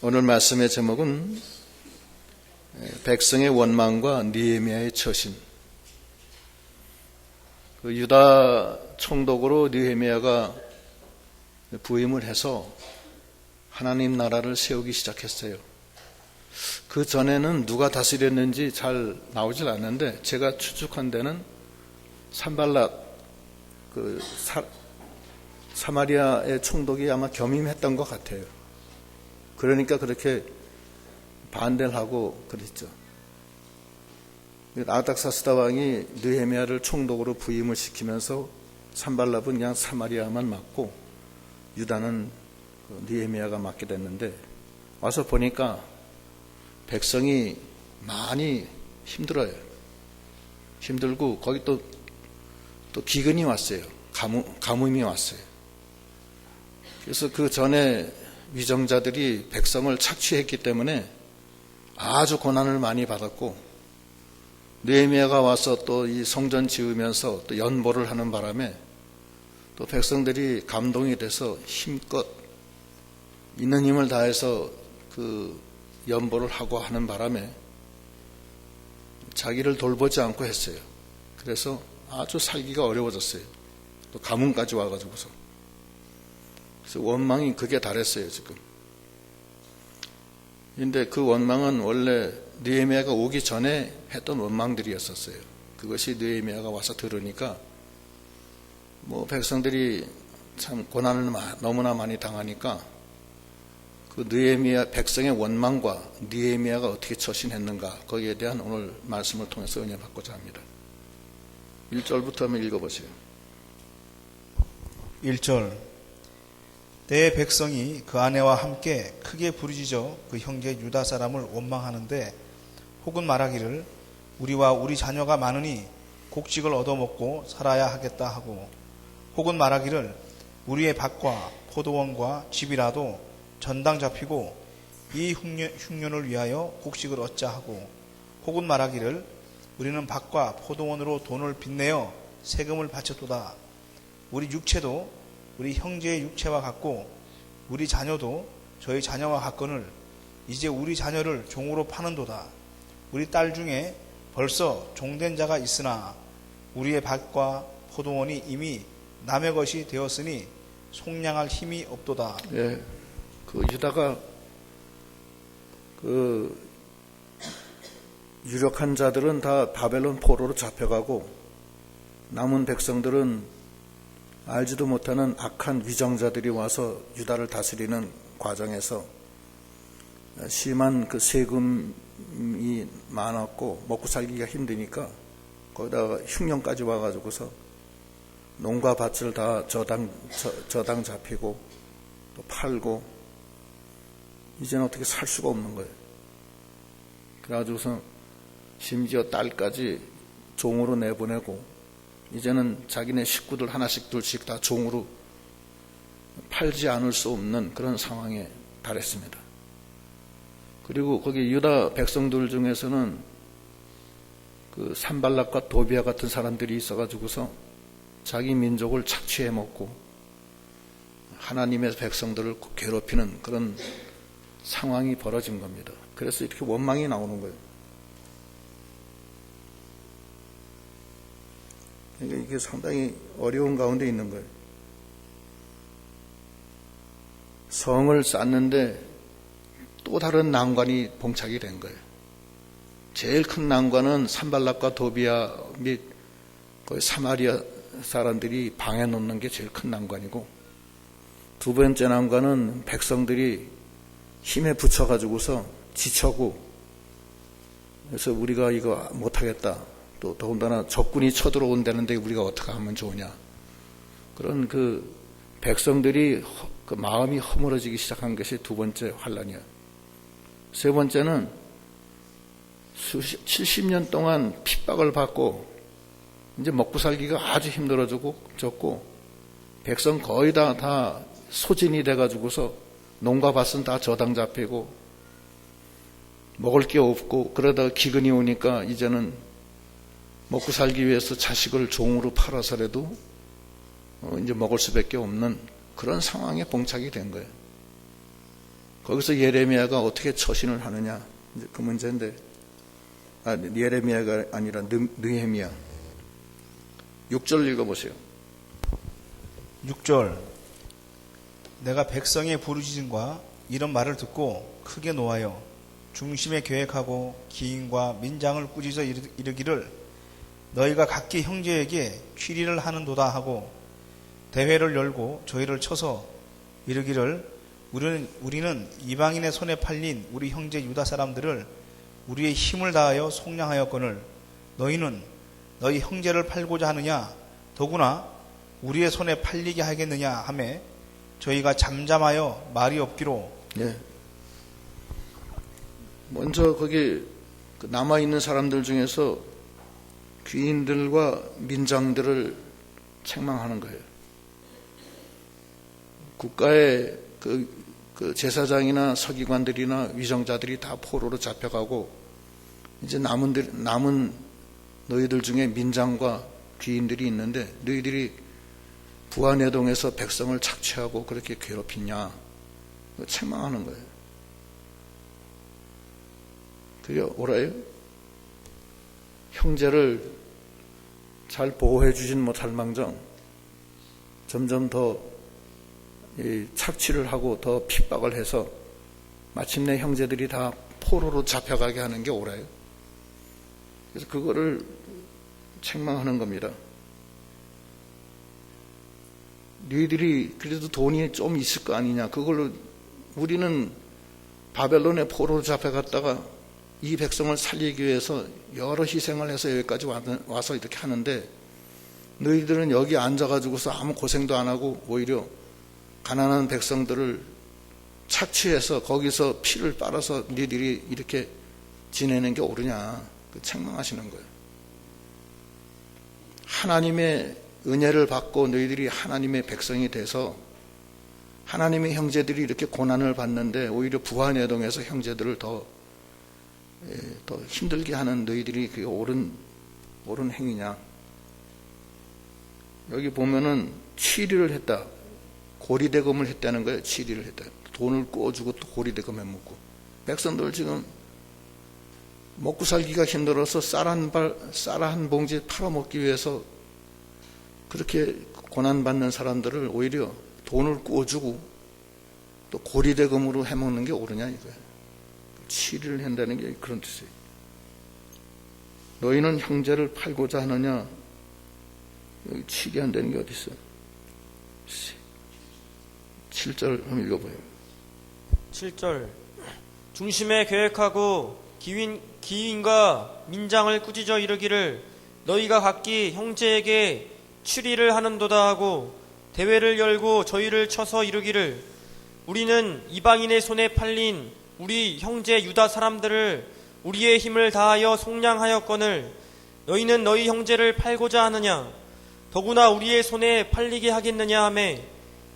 오늘 말씀의 제목은 백성의 원망과 느헤미야의 처신. 유다 총독으로 느헤미야가 부임을 해서 하나님 나라를 세우기 시작했어요. 그 전에는 누가 다스렸는지 잘 나오질 않는데 제가 추측한 데는 산발락 사마리아의 총독이 아마 겸임했던 것 같아요. 그러니까 그렇게 반대를 하고 그랬죠. 아닥사스다 왕이 느헤미야를 총독으로 부임을 시키면서 산발락은 그냥 사마리아만 맡고 유다는 느헤미야가 맡게 됐는데, 와서 보니까 백성이 많이 힘들어요. 힘들고 거기 또 기근이 왔어요. 가뭄이 왔어요. 그래서 그 전에 위정자들이 백성을 착취했기 때문에 아주 고난을 많이 받았고, 느헤미야가 와서 또 이 성전 지으면서 또 연보를 하는 바람에 또 백성들이 감동이 돼서 힘껏 있는 힘을 다해서 그 연보를 하고 하는 바람에 자기를 돌보지 않고 했어요. 그래서 아주 살기가 어려워졌어요. 또 가뭄까지 와가지고서. 그래서 원망이 극에 달했어요, 지금. 근데 그 원망은 원래 느헤미야가 오기 전에 했던 원망들이었었어요. 그것이 느헤미야가 와서 들으니까 백성들이 참 고난을 너무나 많이 당하니까 그 느헤미야 백성의 원망과 느헤미야가 어떻게 처신했는가, 거기에 대한 오늘 말씀을 통해서 은혜 받고자 합니다. 1절부터 한번 읽어보세요. 1절. 내 백성이 그 아내와 함께 크게 부르짖어 그 형제 유다 사람을 원망하는데, 혹은 말하기를 우리와 우리 자녀가 많으니 곡식을 얻어먹고 살아야 하겠다 하고, 혹은 말하기를 우리의 밭과 포도원과 집이라도 전당 잡히고 이 흉년을 위하여 곡식을 얻자 하고, 혹은 말하기를 우리는 밭과 포도원으로 돈을 빚내어 세금을 바쳤도다. 우리 육체도 우리 형제의 육체와 같고 우리 자녀도 저희 자녀와 같거늘 이제 우리 자녀를 종으로 파는도다. 우리 딸 중에 벌써 종된 자가 있으나 우리의 밭과 포도원이 이미 남의 것이 되었으니 속량할 힘이 없도다. 예, 유다가 유력한 자들은 다 바벨론 포로로 잡혀가고 남은 백성들은 알지도 못하는 악한 위정자들이 와서 유다를 다스리는 과정에서 심한 그 세금이 많았고 먹고 살기가 힘드니까 거기다가 흉년까지 와가지고서 농가 밭을 다 저당 잡히고 또 팔고 이제는 어떻게 살 수가 없는 거예요. 그래가지고서 심지어 딸까지 종으로 내보내고 이제는 자기네 식구들 하나씩 둘씩 다 종으로 팔지 않을 수 없는 그런 상황에 달했습니다. 그리고 거기 유다 백성들 중에서는 그 산발락과 도비아 같은 사람들이 있어가지고서 자기 민족을 착취해 먹고 하나님의 백성들을 괴롭히는 그런 상황이 벌어진 겁니다. 그래서 이렇게 원망이 나오는 거예요. 그러니까 이게 상당히 어려운 가운데 있는 거예요. 성을 쌓는데 또 다른 난관이 봉착이 된 거예요. 제일 큰 난관은 산발락과 도비아 및 거의 사마리아 사람들이 방해 놓는 게 제일 큰 난관이고, 두 번째 난관은 백성들이 힘에 붙여가지고서 지쳐고, 그래서 우리가 이거 못하겠다, 또 더군다나 적군이 쳐들어온다는데 우리가 어떻게 하면 좋으냐, 그런 그 백성들이 그 마음이 허물어지기 시작한 것이 두 번째 환란이야. 세 번째는 70년 동안 핍박을 받고 이제 먹고 살기가 아주 힘들어졌고 백성 거의 다 소진이 돼가지고서 농가 밭은 다 저당 잡히고 먹을 게 없고, 그러다가 기근이 오니까 이제는 먹고 살기 위해서 자식을 종으로 팔아서라도 이제 먹을 수밖에 없는 그런 상황에 봉착이 된 거예요. 거기서 예레미야가 어떻게 처신을 하느냐, 이제 그 문제인데, 예레미야가 아니라 느헤미야. 6절 읽어보세요. 6절. 내가 백성의 부르짖음과 이런 말을 듣고 크게 노하여 중심에 계획하고 기인과 민장을 꾸짖어 이르기를 너희가 각기 형제에게 취리를 하는도다 하고 대회를 열고 저희를 쳐서 이르기를 우리는 이방인의 손에 팔린 우리 형제 유다 사람들을 우리의 힘을 다하여 속량하였거늘 너희는 너희 형제를 팔고자 하느냐 더구나 우리의 손에 팔리게 하겠느냐 하매 저희가 잠잠하여 말이 없기로. 네. 먼저 거기 남아있는 사람들 중에서 귀인들과 민장들을 책망하는 거예요. 국가의 그 제사장이나 서기관들이나 위정자들이 다 포로로 잡혀가고 이제 남은 너희들 중에 민장과 귀인들이 있는데 너희들이 부하내동에서 백성을 착취하고 그렇게 괴롭히냐, 책망하는 거예요. 그게 옳아요? 형제를 잘 보호해 주진 못할 망정 점점 더 착취를 하고 더 핍박을 해서 마침내 형제들이 다 포로로 잡혀가게 하는 게 옳아요. 그래서 그거를 책망하는 겁니다. 너희들이 그래도 돈이 좀 있을 거 아니냐, 그걸로 우리는 바벨론에 포로로 잡혀갔다가 이 백성을 살리기 위해서 여러 희생을 해서 여기까지 와서 이렇게 하는데 너희들은 여기 앉아가지고서 아무 고생도 안 하고 오히려 가난한 백성들을 착취해서 거기서 피를 빨아서 너희들이 이렇게 지내는 게 옳으냐, 책망하시는 거예요. 하나님의 은혜를 받고 너희들이 하나님의 백성이 돼서 하나님의 형제들이 이렇게 고난을 받는데 오히려 부하내동에서 형제들을 더 힘들게 하는 너희들이 그게 옳은 행위냐. 여기 보면은 취리를 했다. 고리대금을 했다는 거예요. 취리를 했다. 돈을 꿔주고 또 고리대금 해먹고. 백성들 지금 먹고 살기가 힘들어서 쌀 한 봉지 팔아먹기 위해서 그렇게 고난받는 사람들을 오히려 돈을 꿔주고 또 고리대금으로 해먹는 게 옳으냐 이거예요. 취리를 한다는 게 그런 뜻이에요. 너희는 형제를 팔고자 하느냐. 여기 취리한다는 게 어디 있어요? 7절 한번 읽어봐요. 7절. 중심에 계획하고 기인과 민장을 꾸짖어 이르기를 너희가 각기 형제에게 취리를 하는도다 하고 대회를 열고 저희를 쳐서 이르기를 우리는 이방인의 손에 팔린 우리 형제 유다 사람들을 우리의 힘을 다하여 속량하였거늘 너희는 너희 형제를 팔고자 하느냐 더구나 우리의 손에 팔리게 하겠느냐 하매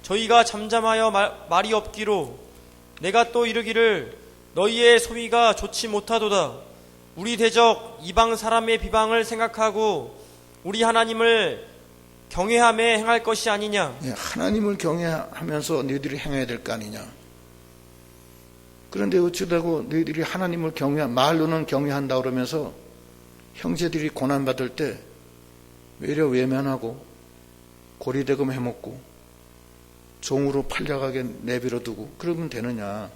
저희가 잠잠하여 말이 없기로 내가 또 이르기를 너희의 소위가 좋지 못하도다. 우리 대적 이방 사람의 비방을 생각하고 우리 하나님을 경외하며 행할 것이 아니냐. 하나님을 경외하면서 너희들이 행해야 될 거 아니냐. 그런데 어찌되고 너희들이 하나님을 말로는 경외한다 그러면서 형제들이 고난받을 때 외려 외면하고 고리대금 해먹고 종으로 팔려가게 내버려 두고 그러면 되느냐.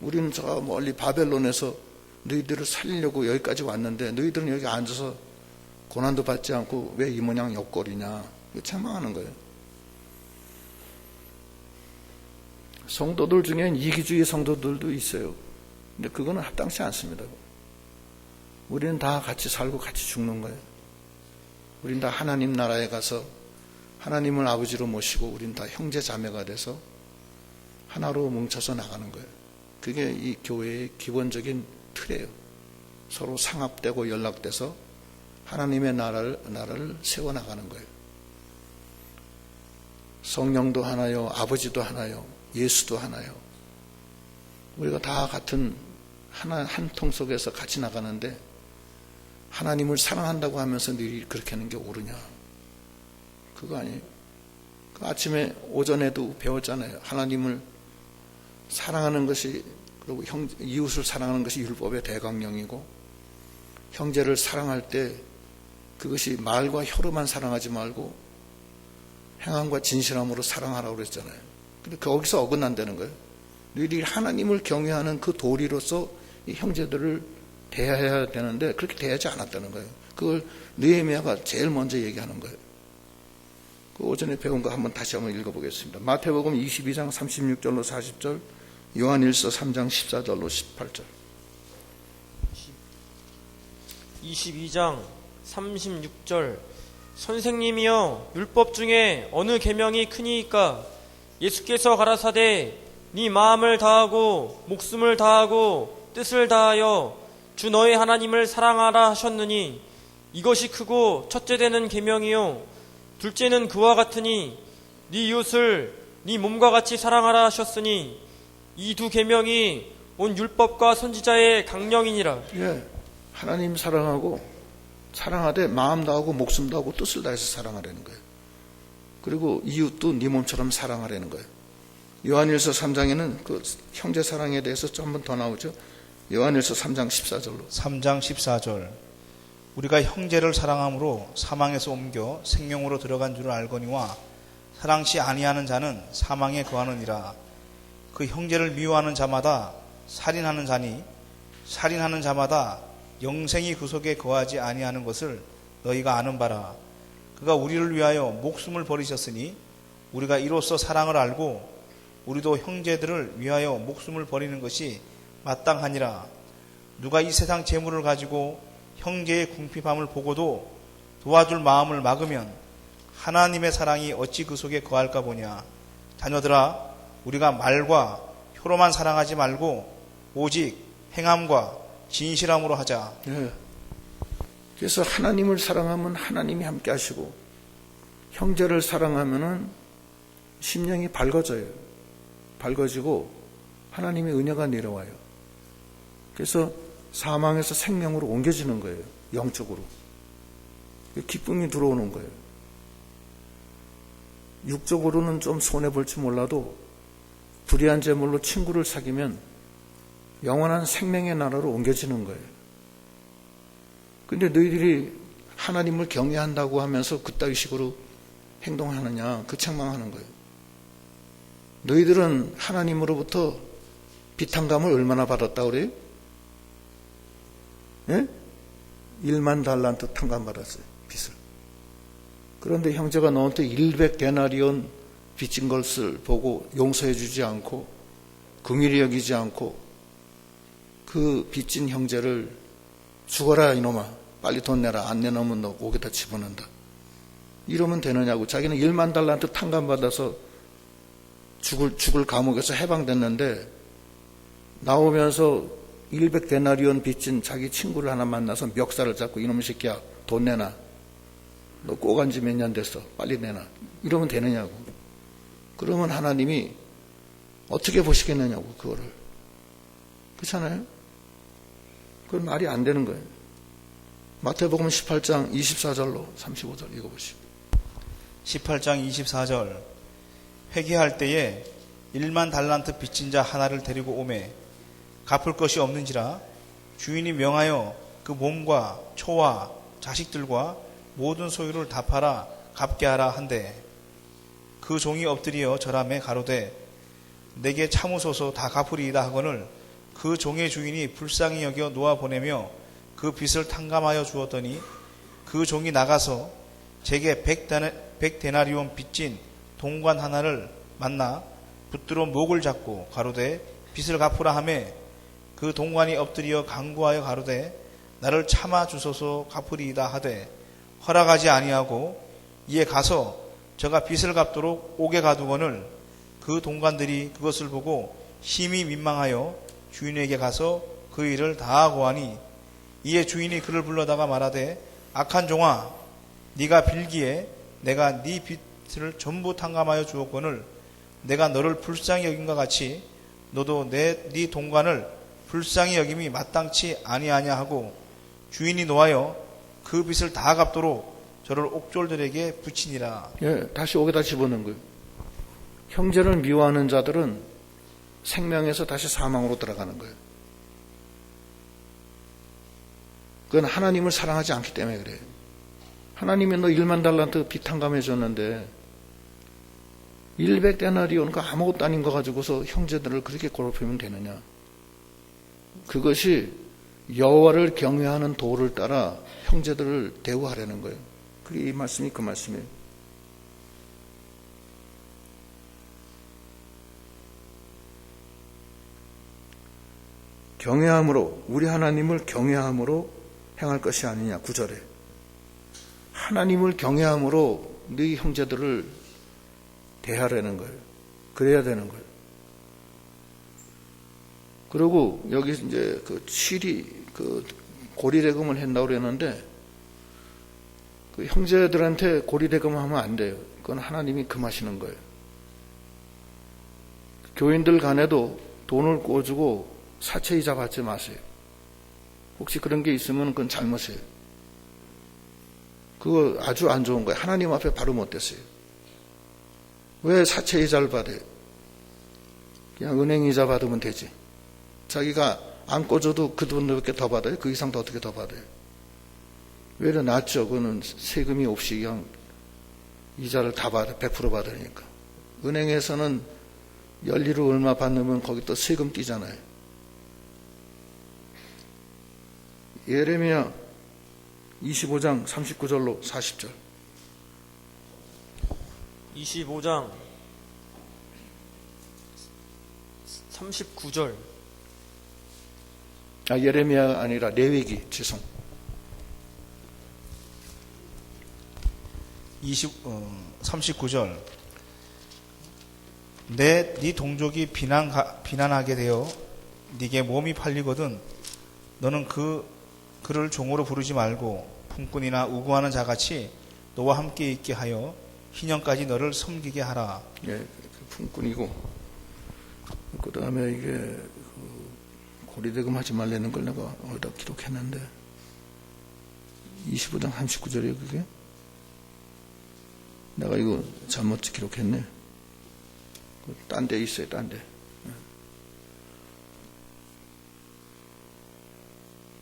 우리는 저 멀리 바벨론에서 너희들을 살리려고 여기까지 왔는데 너희들은 여기 앉아서 고난도 받지 않고 왜 이 모양 옆거리냐. 책망하는 거예요. 성도들 중엔 이기주의 성도들도 있어요. 근데 그거는 합당치 않습니다. 우리는 다 같이 살고 같이 죽는 거예요. 우리는 다 하나님 나라에 가서 하나님을 아버지로 모시고 우리는 다 형제 자매가 돼서 하나로 뭉쳐서 나가는 거예요. 그게 이 교회의 기본적인 틀이에요. 서로 상합되고 연락돼서 하나님의 나라를 세워나가는 거예요. 성령도 하나요, 아버지도 하나요, 예수도 하나요. 우리가 다 같은 한 통 속에서 같이 나가는데 하나님을 사랑한다고 하면서 너희 그렇게 하는 게 옳으냐. 그거 아니에요. 그 아침에 오전에도 배웠잖아요. 하나님을 사랑하는 것이, 그리고 이웃을 사랑하는 것이 율법의 대강령이고, 형제를 사랑할 때 그것이 말과 혀로만 사랑하지 말고 행함과 진실함으로 사랑하라고 그랬잖아요. 근데 거기서 어긋난다는 거예요. 너희들이 하나님을 경외하는 그 도리로서 이 형제들을 대해야 되는데 그렇게 대하지 않았다는 거예요. 그걸 느헤미야가 제일 먼저 얘기하는 거예요. 그 오전에 배운 거 다시 한번 읽어보겠습니다. 마태복음 22장 36절로 40절, 요한일서 3장 14절로 18절. 22장 36절. 선생님이여, 율법 중에 어느 계명이 크니이까? 예수께서 가라사대 네 마음을 다하고 목숨을 다하고 뜻을 다하여 주 너의 하나님을 사랑하라 하셨느니 이것이 크고 첫째 되는 계명이요 둘째는 그와 같으니 네 이웃을 네 몸과 같이 사랑하라 하셨으니 이 두 계명이 온 율법과 선지자의 강령이니라. 예, 하나님 사랑하고 사랑하되 마음 다하고 목숨 다하고 뜻을 다해서 사랑하라는 거예요. 그리고 이웃도 네 몸처럼 사랑하라는 거예요. 요한일서 3장에는 그 형제 사랑에 대해서 좀 한 번 더 나오죠. 요한일서 3장 14절로. 3장 14절. 우리가 형제를 사랑함으로 사망에서 옮겨 생명으로 들어간 줄을 알거니와 사랑치 아니하는 자는 사망에 거하느니라. 그 형제를 미워하는 자마다 살인하는 자니 살인하는 자마다 영생이 그 속에 거하지 아니하는 것을 너희가 아는 바라. 그가 우리를 위하여 목숨을 버리셨으니 우리가 이로써 사랑을 알고 우리도 형제들을 위하여 목숨을 버리는 것이 마땅하니라. 누가 이 세상 재물을 가지고 형제의 궁핍함을 보고도 도와줄 마음을 막으면 하나님의 사랑이 어찌 그 속에 거할까 보냐. 자녀들아, 우리가 말과 혀로만 사랑하지 말고 오직 행함과 진실함으로 하자. 예. 그래서 하나님을 사랑하면 하나님이 함께 하시고 형제를 사랑하면은 심령이 밝아져요. 밝아지고 하나님의 은혜가 내려와요. 그래서 사망에서 생명으로 옮겨지는 거예요. 영적으로. 기쁨이 들어오는 거예요. 육적으로는 좀 손해볼지 몰라도 불의한 재물로 친구를 사귀면 영원한 생명의 나라로 옮겨지는 거예요. 근데 너희들이 하나님을 경외한다고 하면서 그따위 식으로 행동하느냐, 그 책망하는 거예요. 너희들은 하나님으로부터 비탄감을 얼마나 받았다고 그래요? 예? 1만 달란트 탕감 받았어요. 빚을. 그런데 형제가 너한테 100데나리온 빚진 것을 보고 용서해 주지 않고 긍휼히 여기지 않고 그 빚진 형제를 죽어라 이놈아, 빨리 돈 내라, 안 내놓으면 너 옥에다 집어넣는다, 이러면 되느냐고. 자기는 1만 달란트 탕감 받아서 죽을 감옥에서 해방됐는데 나오면서 100데나리온 빚진 자기 친구를 하나 만나서 멱살을 잡고 이놈의 새끼야 돈 내놔, 너 꼬간 지 몇 년 됐어, 빨리 내놔, 이러면 되느냐고. 그러면 하나님이 어떻게 보시겠느냐고, 그거를. 그렇잖아요? 그건 말이 안 되는 거예요. 마태복음 18장 24절로 35절 읽어보시오. 18장 24절. 회개할 때에 1만 달란트 빚진 자 하나를 데리고 오매 갚을 것이 없는지라 주인이 명하여 그 몸과 초와 자식들과 모든 소유를 다 팔아 갚게 하라 한대, 그 종이 엎드려 절하매 가로되 내게 참으소서 다 갚으리이다 하거늘 그 종의 주인이 불쌍히 여겨 놓아 보내며 그 빚을 탕감하여 주었더니 그 종이 나가서 제게 100데나리온 빚진 동관 하나를 만나 붙들어 목을 잡고 가로되 빚을 갚으라 하매 그 동관이 엎드려 간구하여 가로되 나를 참아 주소서 갚으리이다 하되 허락하지 아니하고 이에 가서 저가 빚을 갚도록 옥에 가두거늘 그 동관들이 그것을 보고 심히 민망하여 주인에게 가서 그 일을 다하고 하니 이에 주인이 그를 불러다가 말하되 악한 종아, 네가 빌기에 내가 네 빚을 전부 탕감하여 주었거늘 내가 너를 불쌍히 여긴과 같이 너도 네 동관을 불쌍히 여김이 마땅치 아니하냐 하고 주인이 노하여 그 빚을 다 갚도록 저를 옥졸들에게 붙이니라. 예, 다시 옥에다 집어넣은 거예요. 형제를 미워하는 자들은 생명에서 다시 사망으로 들어가는 거예요. 그건 하나님을 사랑하지 않기 때문에 그래요. 하나님이 너 1만 달란트 비탄감해 줬는데 100데나리온 그 아무것도 아닌 거 가지고서 형제들을 그렇게 괴롭히면 되느냐. 그것이 여호와를 경외하는 도를 따라 형제들을 대우하려는 거예요. 그게 이 말씀이 그 말씀이에요. 경외함으로, 우리 하나님을 경외함으로 행할 것이 아니냐. 9절에 하나님을 경외함으로 네 형제들을 대하라는 거예요. 그래야 되는 거예요. 그리고 여기 이제 그 고리대금을 한다고 그랬는데 그 형제들한테 고리대금 하면 안 돼요. 그건 하나님이 금하시는 거예요. 교인들 간에도 돈을 꿔주고 사채이자 받지 마세요. 혹시 그런 게 있으면 그건 잘못이에요. 그거 아주 안 좋은 거예요. 하나님 앞에 바로 못 됐어요. 왜 사채이자를 받아요? 그냥 은행이자 받으면 되지. 자기가 안 꿔줘도 그 돈밖에 더 받아요? 그 이상 더 어떻게 더 받아요? 외려 낫죠. 그거는 세금이 없이 그냥 이자를 다 받아, 100% 받으니까. 은행에서는 연리로 얼마 받으면 거기 또 세금 띄잖아요. 예레미야 25장 39절로 40절. 25장 39절. 예레미야가 아니라 레위기, 죄송. 39절. 네 동족이 비난하게 되어 네게 몸이 팔리거든 너는 그를 종으로 부르지 말고 품꾼이나 우구하는 자같이 너와 함께 있게 하여 희년까지 너를 섬기게 하라. 예, 품꾼이고 그 다음에 이게 고리대금 하지 말라는 걸 내가 어디다 기록했는데 25장 39절이에요 그게? 내가 이거 잘못 기록했네. 딴 데 있어요, 딴 데.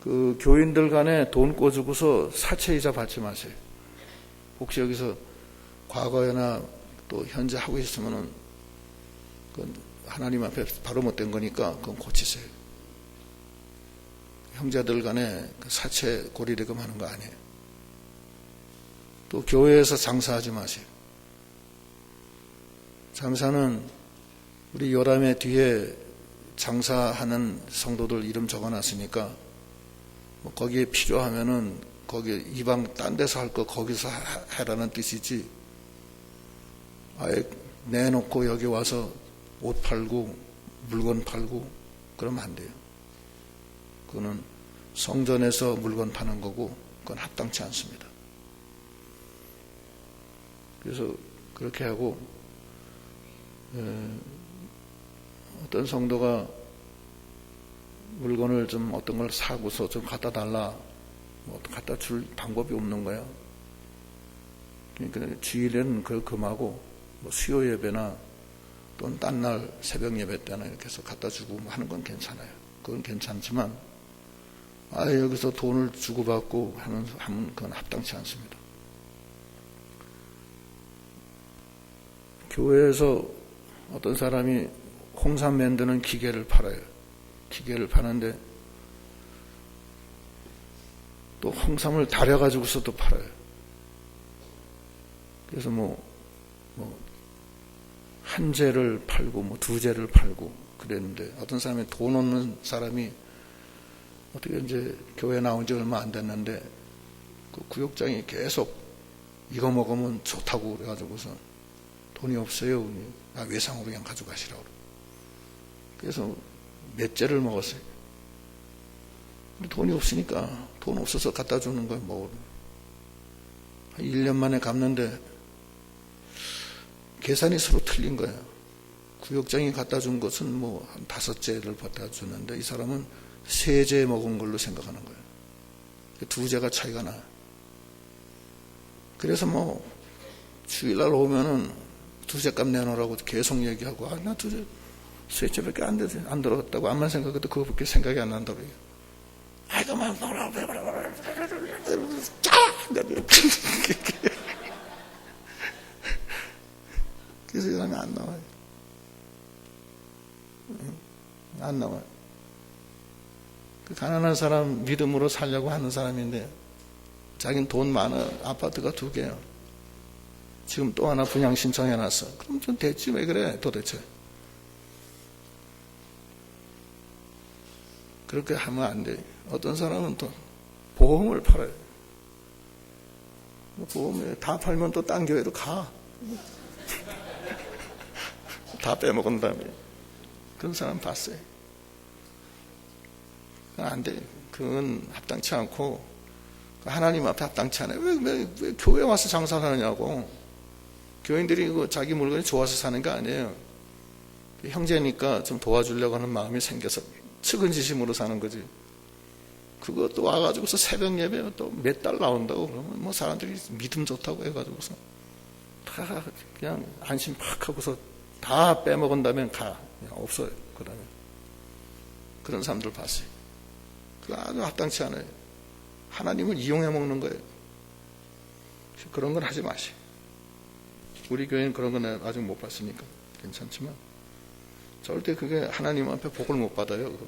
그 교인들 간에 돈 꿔주고서 사채이자 받지 마세요. 혹시 여기서 과거에나 또 현재 하고 있으면은 그건 하나님 앞에 바로 못된 거니까 그건 고치세요. 형제들 간에 사채 고리대금 하는 거 아니에요. 또 교회에서 장사하지 마세요. 장사는 우리 요람의 뒤에 장사하는 성도들 이름 적어놨으니까 거기에 필요하면은 거기 이방 딴 데서 할 거 거기서 해라는 뜻이지 아예 내놓고 여기 와서 옷 팔고 물건 팔고 그러면 안 돼요. 그거는 성전에서 물건 파는 거고 그건 합당치 않습니다. 그래서 그렇게 하고 어떤 성도가 물건을 좀 어떤 걸 사고서 좀 갖다 달라 뭐 갖다 줄 방법이 없는 거야. 그러니까 주일에는 그걸 금하고 뭐 수요 예배나 또는 딴 날 새벽 예배 때나 이렇게 해서 갖다 주고 하는 건 괜찮아요. 그건 괜찮지만 여기서 돈을 주고받고 하면 그건 합당치 않습니다. 교회에서 어떤 사람이 홍삼 만드는 기계를 팔아요. 기계를 파는데 또 홍삼을 달여가지고서도 팔아요. 그래서 한 재를 팔고 두 재를 팔고 그랬는데 어떤 사람이 돈 없는 사람이 어떻게 이제 교회 나온 지 얼마 안 됐는데 그 구역장이 계속 이거 먹으면 좋다고 그래가지고서 돈이 없어요. 외상으로 그냥 가져가시라고. 그래서 몇 재를 먹었어요. 근데 돈이 없으니까 돈 없어서 갖다 주는 거예요. 한 1년 만에 갚는데 계산이 서로 틀린 거예요. 구역장이 갖다 준 것은 한 5재를 갖다 주는데 이 사람은 3재 먹은 걸로 생각하는 거예요. 2재가 차이가 나요. 그래서 주일날 오면은 2재 값 내놓으라고 계속 얘기하고 나 2재 스위치밖에 안 들어갔다고 암만 생각해도 그거밖에 생각이 안 난다고. 아이고, 막, 그래서 이 사람이 안 나와요. 안 나와요. 그 가난한 사람 믿음으로 살려고 하는 사람인데, 자기는 돈 많아. 아파트가 2개야. 지금 또 하나 분양 신청해놨어. 그럼 좀 됐지, 왜 그래, 도대체. 그렇게 하면 안 돼. 어떤 사람은 또 보험을 팔아요. 보험에 다 팔면 또 딴 교회도 가. 다 빼먹은 다음에. 그런 사람 봤어요. 안 돼. 그건 합당치 않고, 하나님 앞에 합당치 않아요. 왜 교회 와서 장사를 하느냐고. 교인들이 자기 물건이 좋아서 사는 게 아니에요. 형제니까 좀 도와주려고 하는 마음이 생겨서 측은지심으로 사는 거지. 그것도 와가지고서 새벽 예배 또 몇 달 나온다고 그러면 뭐 사람들이 믿음 좋다고 해가지고서 다 그냥 안심 팍 하고서 다 빼먹은 다음에 가. 그냥 없어요. 그러면. 그런 사람들 봤어요. 그거 아주 합당치 않아요. 하나님을 이용해 먹는 거예요. 그런 건 하지 마시오. 우리 교회는 그런 건 아직 못 봤으니까 괜찮지만 절대 그게 하나님 앞에 복을 못 받아요. 그거.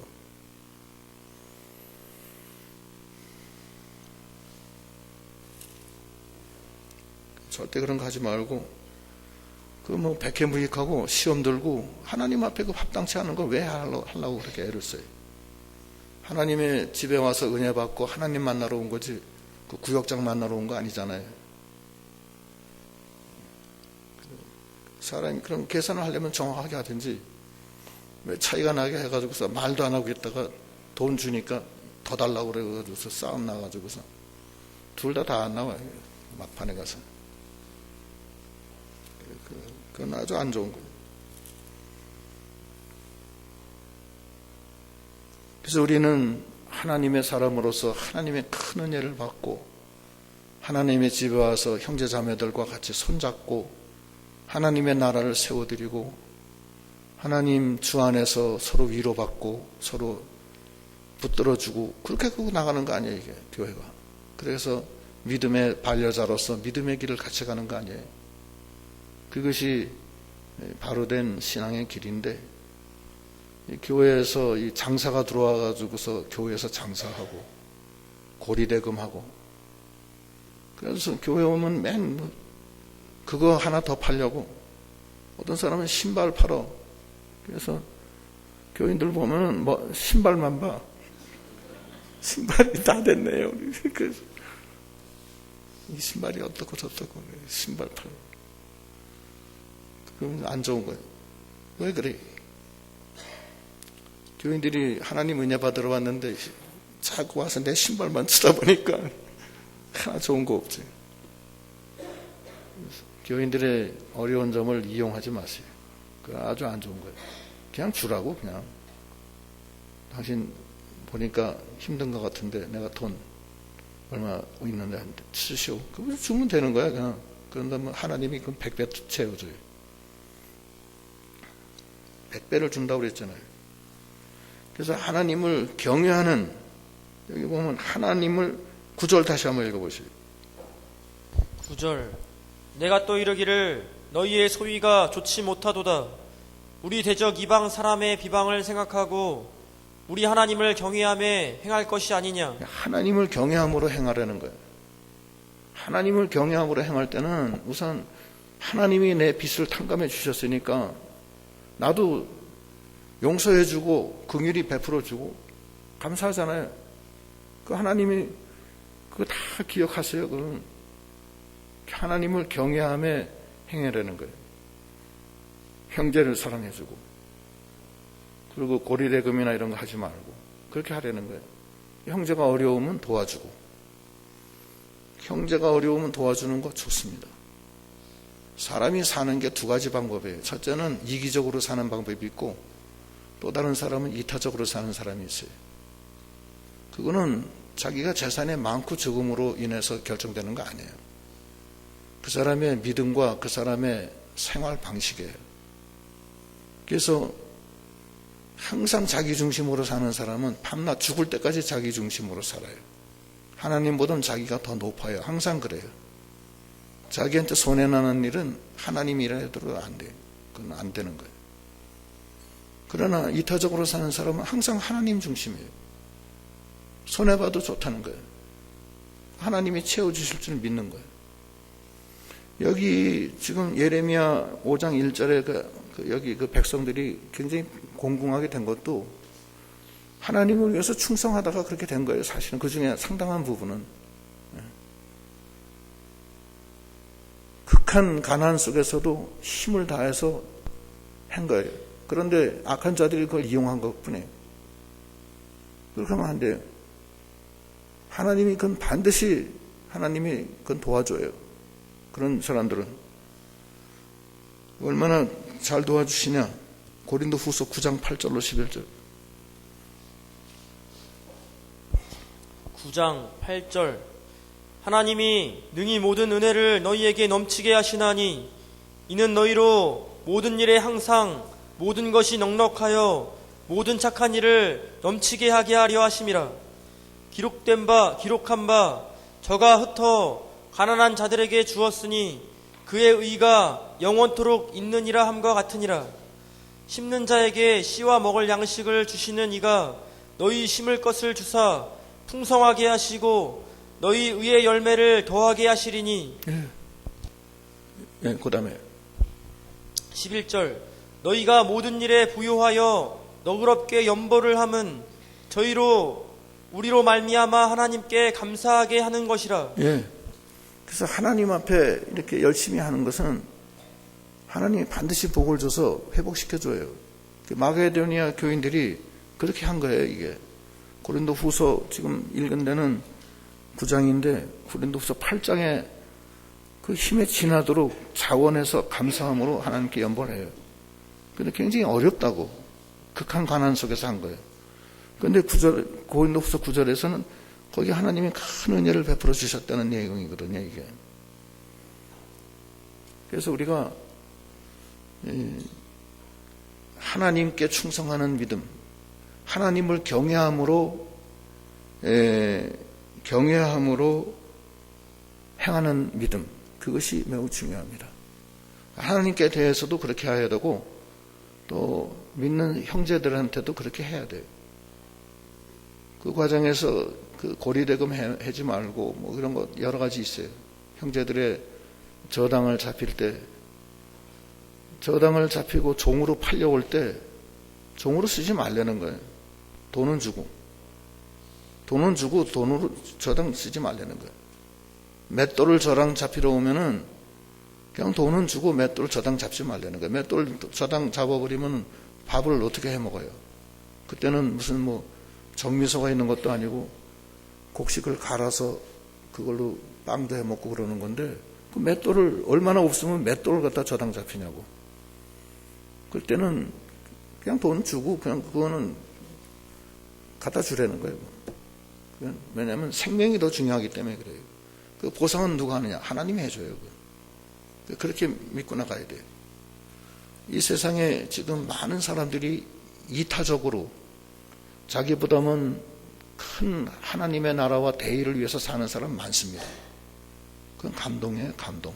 절대 그런 거 하지 말고 그 뭐 백해무익하고 시험 들고 하나님 앞에 그 합당치 않은 걸 왜 하려고 그렇게 애를 써요. 하나님의 집에 와서 은혜 받고 하나님 만나러 온 거지 그 구역장 만나러 온 거 아니잖아요. 사람이 그런 계산을 하려면 정확하게 하든지 왜 차이가 나게 해가지고서 말도 안 하고 있다가 돈 주니까 더 달라고 그래가지고서 싸움 나가지고서 둘 다 안 나와요. 막판에 가서. 그건 아주 안 좋은 거예요. 그래서 우리는 하나님의 사람으로서 하나님의 큰 은혜를 받고 하나님의 집에 와서 형제 자매들과 같이 손잡고 하나님의 나라를 세워드리고 하나님 주 안에서 서로 위로받고 서로 붙들어주고 그렇게 하고 나가는 거 아니에요, 이게 교회가. 그래서 믿음의 반려자로서 믿음의 길을 같이 가는 거 아니에요. 그것이 바로 된 신앙의 길인데 교회에서 이 장사가 들어와 가지고서 교회에서 장사하고 고리대금하고 그래서 교회 오면 맨 그거 하나 더 팔려고 어떤 사람은 신발 팔어. 그래서 교인들 보면은 뭐 신발만 봐. 신발이 다 됐네요. 이 신발이 어떻고 저떻고 신발 팔고. 그러면 안 좋은 거예요. 왜 그래? 교인들이 하나님 은혜 받으러 왔는데 자꾸 와서 내 신발만 쳐다보니까 하나 좋은 거 없지. 교인들의 어려운 점을 이용하지 마세요. 그거 아주 안 좋은 거예요. 그냥 주라고 그냥. 당신 보니까 힘든 것 같은데 내가 돈 얼마 있는데 쓰시오. 그거 주면 되는 거야 그냥. 그런다면 하나님이 그 100배 채워줘요. 100배를 준다고 그랬잖아요. 그래서 하나님을 경외하는 여기 보면 하나님을 9절 다시 한번 읽어보세요. 9절 내가 또 이르기를 너희의 소위가 좋지 못하도다. 우리 대적 이방 사람의 비방을 생각하고 우리 하나님을 경외함에 행할 것이 아니냐. 하나님을 경외함으로 행하라는 거예요. 하나님을 경외함으로 행할 때는 우선 하나님이 내 빚을 탕감해 주셨으니까 나도 용서해주고 긍휼히 베풀어주고 감사하잖아요. 그 하나님이 그거 다 기억하세요. 그건 하나님을 경외함에 행하라는 거예요. 형제를 사랑해주고 그리고 고리대금이나 이런 거 하지 말고 그렇게 하라는 거예요. 형제가 어려우면 도와주고 형제가 어려우면 도와주는 거 좋습니다. 사람이 사는 게 두 가지 방법이에요. 첫째는 이기적으로 사는 방법이 있고 또 다른 사람은 이타적으로 사는 사람이 있어요. 그거는 자기가 재산의 많고 적음으로 인해서 결정되는 거 아니에요. 그 사람의 믿음과 그 사람의 생활 방식이에요. 그래서 항상 자기 중심으로 사는 사람은 밤낮 죽을 때까지 자기 중심으로 살아요. 하나님보다는 자기가 더 높아요. 항상 그래요. 자기한테 손해나는 일은 하나님이라 해도 안 돼요. 그건 안 되는 거예요. 그러나 이타적으로 사는 사람은 항상 하나님 중심이에요. 손해봐도 좋다는 거예요. 하나님이 채워주실 줄 믿는 거예요. 여기 지금 예레미야 5장 1절에 여기 그 백성들이 굉장히 공공하게 된 것도 하나님을 위해서 충성하다가 그렇게 된 거예요. 사실은 그 중에 상당한 부분은 극한 가난 속에서도 힘을 다해서 한 거예요. 그런데 악한 자들이 그걸 이용한 것뿐이에요. 그렇게 하면 안 돼요. 하나님이 그건 반드시 하나님이 그건 도와줘요. 그런 사람들은 얼마나 잘 도와주시냐. 고린도 후서 9장 8절로 11절 9장 8절 하나님이 능히 모든 은혜를 너희에게 넘치게 하시나니 이는 너희로 모든 일에 항상 모든 것이 넉넉하여 모든 착한 일을 넘치게 하게 하려 하심이라. 기록한 바 저가 흩어 가난한 자들에게 주었으니 그의 의가 영원토록 있느니라 함과 같으니라. 심는 자에게 씨와 먹을 양식을 주시는 이가 너희 심을 것을 주사 풍성하게 하시고 너희 의의 열매를 더하게 하시리니. 그 다음에 11절 너희가 모든 일에 부요하여 너그럽게 연보를 함은 우리로 말미암아 하나님께 감사하게 하는 것이라. 예. 그래서 하나님 앞에 이렇게 열심히 하는 것은 하나님이 반드시 복을 줘서 회복시켜줘요. 마게도니아 교인들이 그렇게 한 거예요. 이게 고린도 후서 지금 읽은 데는 9장인데 고린도 후서 8장에 그 힘에 지나도록 자원해서 감사함으로 하나님께 연보해요. 근데 굉장히 어렵다고 극한 가난 속에서 한 거예요. 그런데 고린도 후서 9절에서는 거기 하나님이 큰 은혜를 베풀어 주셨다는 내용이거든요. 이게. 그래서 우리가 하나님께 충성하는 믿음, 하나님을 경외함으로 행하는 믿음, 그것이 매우 중요합니다. 하나님께 대해서도 그렇게 해야 되고 또 믿는 형제들한테도 그렇게 해야 돼요. 그 과정에서 그 고리대금 하지 말고 뭐 이런 거 여러 가지 있어요. 형제들의 저당을 잡힐 때, 저당을 잡히고 종으로 팔려올 때 종으로 쓰지 말라는 거예요. 돈은 주고 돈으로 저당 쓰지 말라는 거예요. 맷돌을 저당 잡히러 오면은 그냥 돈은 주고 맷돌 저당 잡지 말라는 거예요. 맷돌 저당 잡아버리면 밥을 어떻게 해 먹어요? 그때는 무슨 뭐 정미소가 있는 것도 아니고 곡식을 갈아서 그걸로 빵도 해 먹고 그러는 건데 그 맷돌을 얼마나 없으면 맷돌을 갖다 저당 잡히냐고. 그때는 그냥 돈 주고 그냥 그거는 갖다 주라는 거예요. 왜냐하면 생명이 더 중요하기 때문에 그래요. 그 보상은 누가 하느냐? 하나님이 해줘요. 그렇게 믿고 나가야 돼요. 이 세상에 지금 많은 사람들이 이타적으로 자기보다는 큰 하나님의 나라와 대의를 위해서 사는 사람 많습니다. 그건 감동이에요. 감동.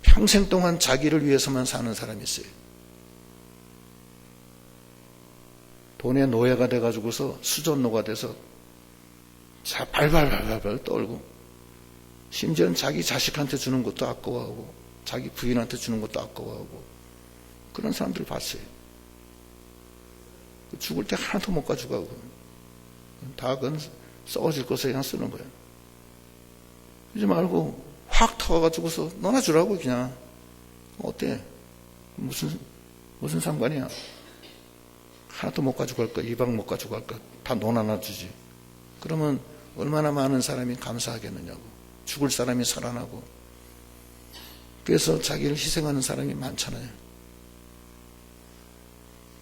평생 동안 자기를 위해서만 사는 사람이 있어요. 돈의 노예가 돼가지고서 수전노가 돼서 발발발발 떨고 심지어는 자기 자식한테 주는 것도 아까워하고 자기 부인한테 주는 것도 아까워하고 그런 사람들 봤어요. 죽을 때 하나도 못 가지고 가고 다 그건 썩어질 것에 그냥 쓰는 거예요. 그러지 말고 확 타와가지고서 너나 주라고 그냥. 어때? 무슨 상관이야? 하나도 못 가지고 갈까? 이방 못 가지고 갈까? 다 넌 하나 주지. 그러면 얼마나 많은 사람이 감사하겠느냐고. 죽을 사람이 살아나고. 그래서 자기를 희생하는 사람이 많잖아요.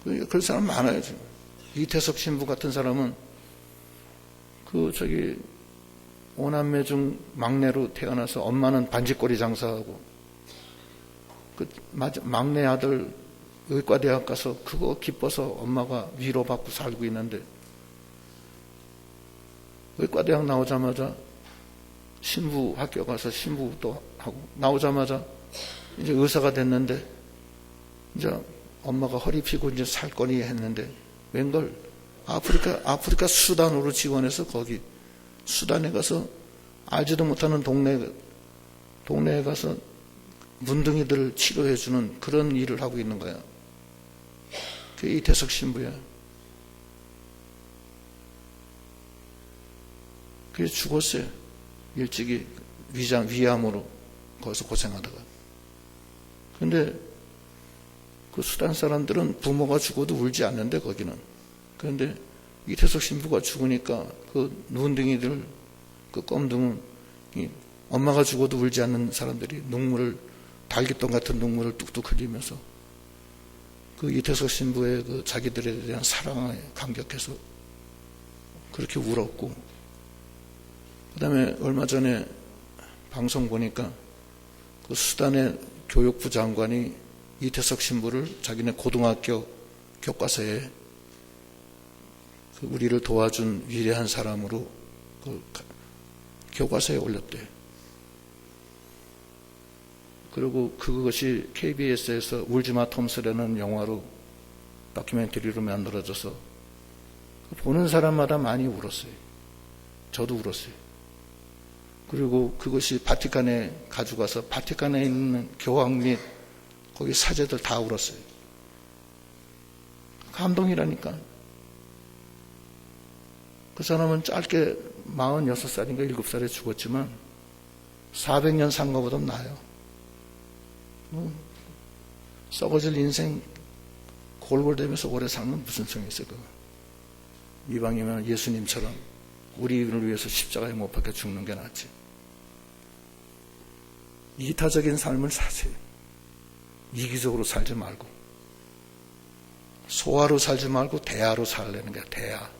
그런 사람 많아요, 지금. 이태석 신부 같은 사람은 오남매 중 막내로 태어나서 엄마는 반지꼬리 장사하고 막내 아들 의과대학 가서 그거 기뻐서 엄마가 위로받고 살고 있는데, 의과대학 나오자마자 신부 학교 가서 신부도 하고, 나오자마자 이제 의사가 됐는데, 이제 엄마가 허리 피고 이제 살 거니 했는데, 웬걸 아프리카 수단으로 지원해서 거기 수단에 가서 알지도 못하는 동네에 가서 문둥이들을 치료해주는 그런 일을 하고 있는 거야. 그게 이태석 신부야. 그게 죽었어요. 일찍이 위암으로 거기서 고생하다가. 근데 그 수단 사람들은 부모가 죽어도 울지 않는데 거기는. 그런데 이태석 신부가 죽으니까 그 눈둥이들, 그 껌둥은 엄마가 죽어도 울지 않는 사람들이 달깃돈 같은 눈물을 뚝뚝 흘리면서 그 이태석 신부의 그 자기들에 대한 사랑에 감격해서 그렇게 울었고, 그 다음에 얼마 전에 방송 보니까 그 수단의 교육부 장관이 이태석 신부를 자기네 고등학교 교과서에 그 우리를 도와준 위대한 사람으로 그 교과서에 올렸대. 그리고 그것이 KBS에서 울지마 톰스라는 영화로 다큐멘터리로 만들어져서 보는 사람마다 많이 울었어요. 저도 울었어요. 그리고 그것이 바티칸에 가져가서 바티칸에 있는 교황 및 거기 사제들 다 울었어요. 감동이라니까. 그 사람은 짧게 46살인가 7살에 죽었지만 400년 산 것보다 나아요. 썩어질 인생 골골대면서 오래 살면 무슨 소용이 있어요. 이방이면 예수님처럼 우리를 위해서 십자가에 못 박혀 죽는 게 낫지. 이타적인 삶을 사세요. 이기적으로 살지 말고, 소아로 살지 말고 대아로 살려는 거야. 대아,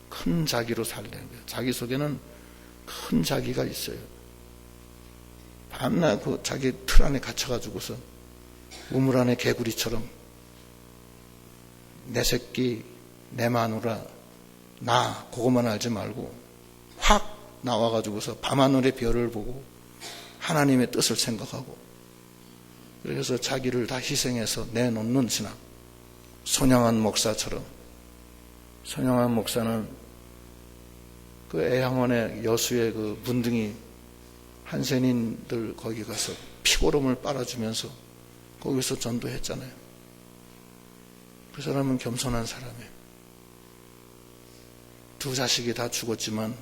큰 자기로 살려는 거야. 자기 속에는 큰 자기가 있어요. 밤낮 그 자기 틀 안에 갇혀가지고서 우물 안에 개구리처럼 내 새끼, 내 마누라, 나 그것만 알지 말고 확 나와가지고서 밤하늘의 별을 보고 하나님의 뜻을 생각하고, 그래서 자기를 다 희생해서 내놓는 신앙. 손양한 목사처럼. 손양한 목사는 그 애양원의 여수의 그 문둥이 한센인들 거기 가서 피고름을 빨아주면서 거기서 전도했잖아요. 그 사람은 겸손한 사람이에요. 2 자식이 다 죽었지만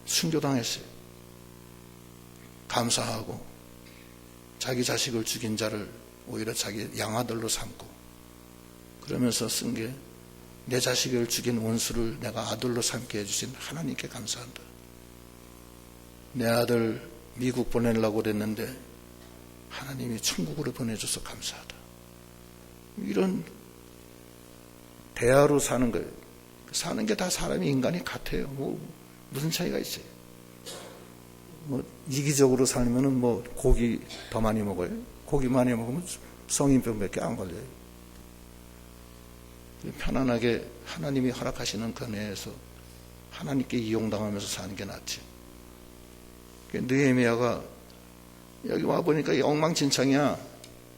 순교당했어요. 감사하고 자기 자식을 죽인 자를 오히려 자기 양아들로 삼고, 그러면서 쓴 게 내 자식을 죽인 원수를 내가 아들로 삼게 해주신 하나님께 감사한다. 내 아들 미국 보내려고 그랬는데 하나님이 천국으로 보내줘서 감사하다. 이런 대화로 사는 거예요. 사는 게 다 사람이 인간이 같아요. 무슨 차이가 있어요? 이기적으로 살면은 고기 더 많이 먹어요. 고기 많이 먹으면 성인병밖에 안 걸려요. 편안하게 하나님이 허락하시는 그 내에서 하나님께 이용당하면서 사는 게 낫지. 느헤미야가 여기 와보니까 엉망진창이야,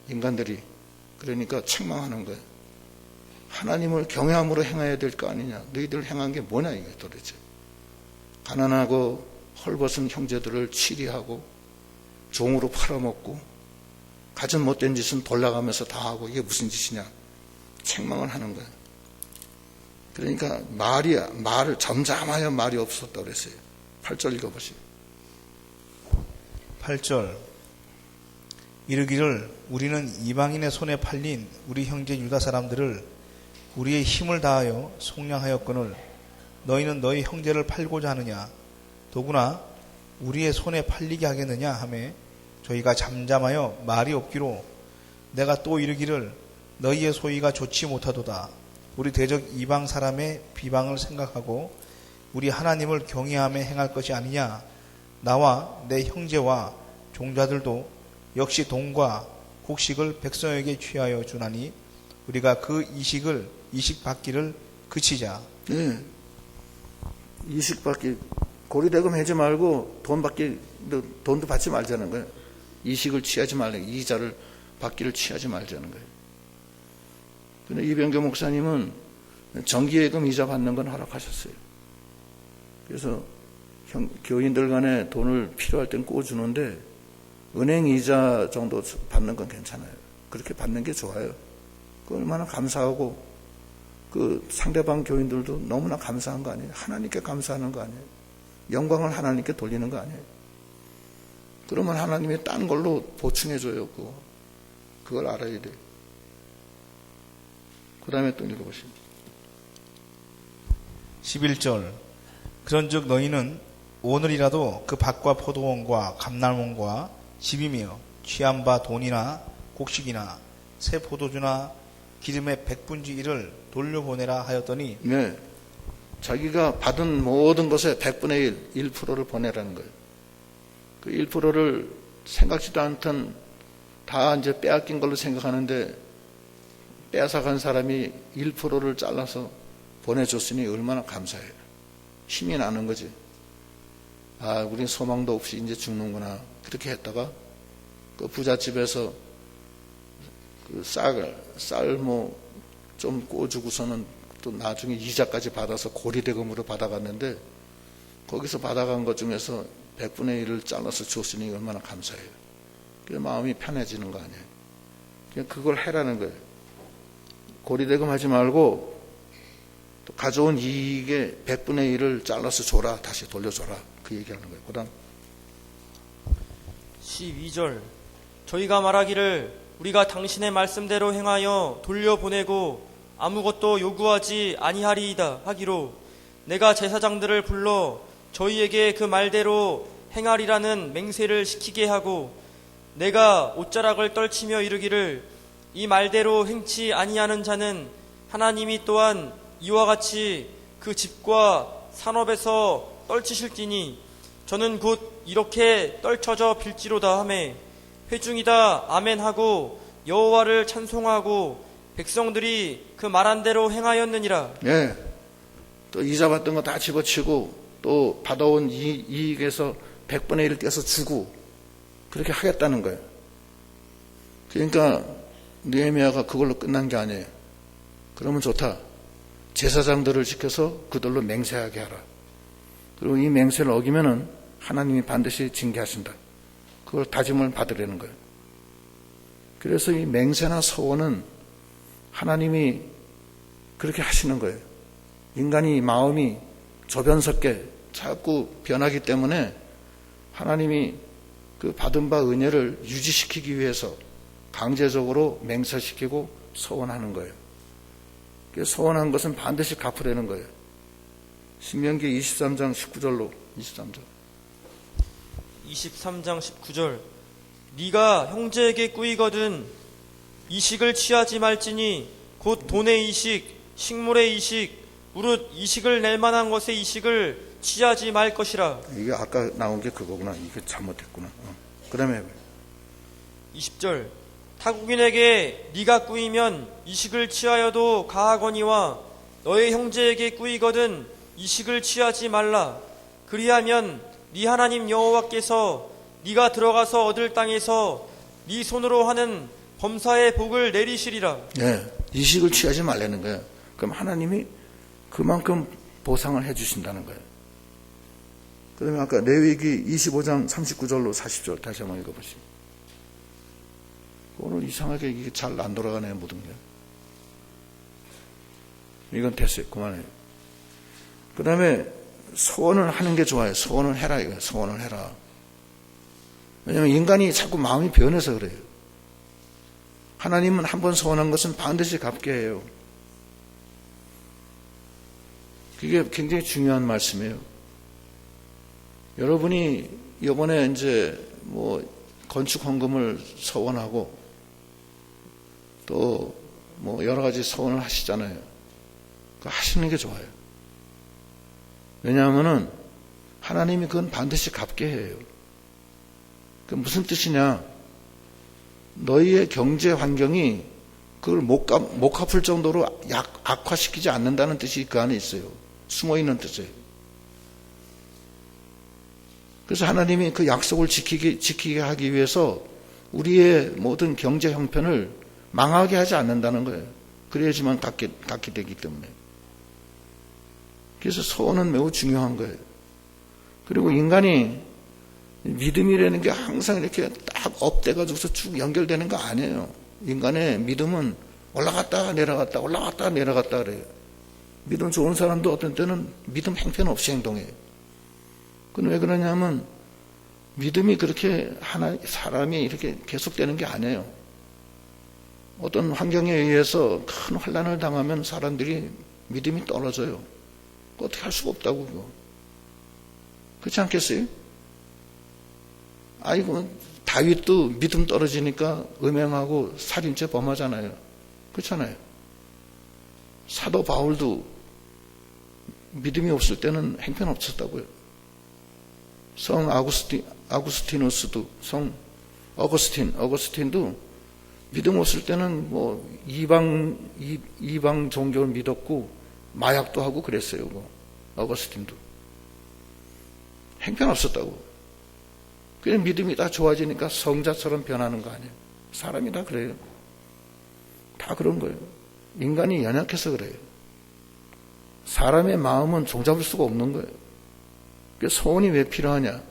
인간들이. 그러니까 책망하는 거예요. 하나님을 경외함으로 행해야 될 거 아니냐. 너희들 행한 게 뭐냐 이게 도대체. 가난하고 헐벗은 형제들을 치리하고 종으로 팔아먹고 가진 못된 짓은 돌아가면서 다 하고 이게 무슨 짓이냐. 책망을 하는 거예요. 그러니까 말을 잠잠하여 말이 없었다고 그랬어요. 8절 읽어보시오. 8절 이르기를 우리는 이방인의 손에 팔린 우리 형제 유다 사람들을 우리의 힘을 다하여 속량하였거늘 너희는 너희 형제를 팔고자 하느냐. 더구나 우리의 손에 팔리게 하겠느냐 하매 저희가 잠잠하여 말이 없기로 내가 또 이르기를 너희의 소위가 좋지 못하도다. 우리 대적 이방 사람의 비방을 생각하고 우리 하나님을 경외하며 행할 것이 아니냐. 나와 내 형제와 종자들도 역시 돈과 곡식을 백성에게 취하여 주나니 우리가 그 이식 받기를 그치자. 예. 이식 받기, 고리대금 하지 말고 돈도 받지 말자는 거예요. 이식을 취하지 말라. 이자를 받기를 취하지 말자는 거예요. 근데 이병교 목사님은 정기예금 이자 받는 건 허락하셨어요. 그래서 교인들 간에 돈을 필요할 땐 꿔주는데 은행 이자 정도 받는 건 괜찮아요. 그렇게 받는 게 좋아요. 그 얼마나 감사하고 그 상대방 교인들도 너무나 감사한 거 아니에요. 하나님께 감사하는 거 아니에요. 영광을 하나님께 돌리는 거 아니에요. 그러면 하나님이 딴 걸로 보충해줘요. 그걸 알아야 돼요. 그 다음에 또 읽어보시죠. 11절. 그런즉 너희는 오늘이라도 그 밭과 포도원과 감람원과 집이며 취한 바 돈이나 곡식이나 새 포도주나 기름의 100분지 1을 돌려보내라 하였더니, 네. 자기가 받은 모든 것의 100분의 1, 1%를 보내라는 거예요. 그 1%를 생각지도 않던 다 이제 빼앗긴 걸로 생각하는데 빼앗아간 사람이 1%를 잘라서 보내줬으니 얼마나 감사해요. 힘이 나는 거지. 아, 우린 소망도 없이 이제 죽는구나. 그렇게 했다가 그 부잣집에서 그 쌀 좀 꿔주고서는 또 나중에 이자까지 받아서 고리대금으로 받아갔는데 거기서 받아간 것 중에서 100분의 1을 잘라서 줬으니 얼마나 감사해요. 그게 마음이 편해지는 거 아니에요. 그냥 그걸 해라는 거예요. 고리대금 하지 말고 또 가져온 이익의 100분의 1을 잘라서 줘라. 다시 돌려줘라. 그 얘기하는 거예요. 그 다음 12절. 저희가 말하기를 우리가 당신의 말씀대로 행하여 돌려보내고 아무것도 요구하지 아니하리이다 하기로 내가 제사장들을 불러 저희에게 그 말대로 행하리라는 맹세를 시키게 하고 내가 옷자락을 떨치며 이르기를 이 말대로 행치 아니하는 자는 하나님이 또한 이와 같이 그 집과 산업에서 떨치실지니 저는 곧 이렇게 떨쳐져 빌지로다 하매 회중이다 아멘하고 여호와를 찬송하고 백성들이 그 말한 대로 행하였느니라. 예. 또 이자 받던 거 다 집어치고 또 받아온 이익에서 100분의 1을 떼서 주고 그렇게 하겠다는 거예요. 그러니까 느헤미야가 그걸로 끝난 게 아니에요. 그러면 좋다. 제사장들을 시켜서 그들로 맹세하게 하라. 그리고 이 맹세를 어기면은 하나님이 반드시 징계하신다. 그걸 다짐을 받으려는 거예요. 그래서 이 맹세나 서원은 하나님이 그렇게 하시는 거예요. 인간이 마음이 저변석게 자꾸 변하기 때문에 하나님이 그 받은 바 은혜를 유지시키기 위해서 강제적으로 맹세시키고 서원하는 거예요. 서원한 것은 반드시 갚으려는 거예요. 신명기 23장 19절로 23절. 23장 19절. 네가 형제에게 꾸이거든 이식을 취하지 말지니 곧 돈의 이식, 식물의 이식, 무릇 이식을 낼 만한 것의 이식을 취하지 말 것이라. 이게 아까 나온 게 그거구나. 이게 잘못했구나. 그 다음에 20절. 타국인에게 네가 꾸이면 이식을 취하여도 가하거니와 너의 형제에게 꾸이거든 이식을 취하지 말라. 그리하면 네 하나님 여호와께서 네가 들어가서 얻을 땅에서 네 손으로 하는 범사의 복을 내리시리라. 네, 이식을 취하지 말라는 거예요. 그럼 하나님이 그만큼 보상을 해주신다는 거예요. 그 다음에 아까 레위기 25장 39절로 40절 다시 한번 읽어보시죠. 오늘 이상하게 이게 잘 안 돌아가네요, 모든 게. 이건 됐어요. 그만해요. 그 다음에 소원을 하는 게 좋아요. 소원을 해라 이거예요. 소원을 해라. 왜냐하면 인간이 자꾸 마음이 변해서 그래요. 하나님은 한 번 소원한 것은 반드시 갚게 해요. 그게 굉장히 중요한 말씀이에요. 여러분이 이번에 이제 건축 헌금을 서원하고 또 여러 가지 서원을 하시잖아요. 그거 하시는 게 좋아요. 왜냐하면은 하나님이 그건 반드시 갚게 해요. 그 무슨 뜻이냐? 너희의 경제 환경이 그걸 못 갚을 정도로 악화시키지 않는다는 뜻이 그 안에 있어요. 숨어있는 뜻이에요. 그래서 하나님이 그 약속을 지키게 하기 위해서 우리의 모든 경제 형편을 망하게 하지 않는다는 거예요. 그래야지만 갖게 되기 때문에. 그래서 소원은 매우 중요한 거예요. 그리고 인간이 믿음이라는 게 항상 이렇게 딱 업돼가지고서 쭉 연결되는 거 아니에요. 인간의 믿음은 올라갔다 내려갔다 올라갔다 내려갔다 그래요. 믿음 좋은 사람도 어떤 때는 믿음 행편 없이 행동해요. 그건 왜 그러냐면 믿음이 그렇게 사람이 이렇게 계속되는 게 아니에요. 어떤 환경에 의해서 큰 환난을 당하면 사람들이 믿음이 떨어져요. 어떻게 할 수가 없다고 그거. 그렇지 않겠어요? 아이고 다윗도 믿음 떨어지니까 음행하고 살인죄 범하잖아요. 그렇잖아요. 사도 바울도 믿음이 없을 때는 행편 없었다고요. 성 아구스티누스도 성 어거스틴도 믿음 없을 때는 뭐 이방 종교를 믿었고 마약도 하고 그랬어요. 어거스틴도 행편 없었다고. 그냥 믿음이 다 좋아지니까 성자처럼 변하는 거 아니에요. 사람이 다 그래요. 다 그런 거예요. 인간이 연약해서 그래요. 사람의 마음은 종잡을 수가 없는 거예요. 그래서 소원이 왜 필요하냐?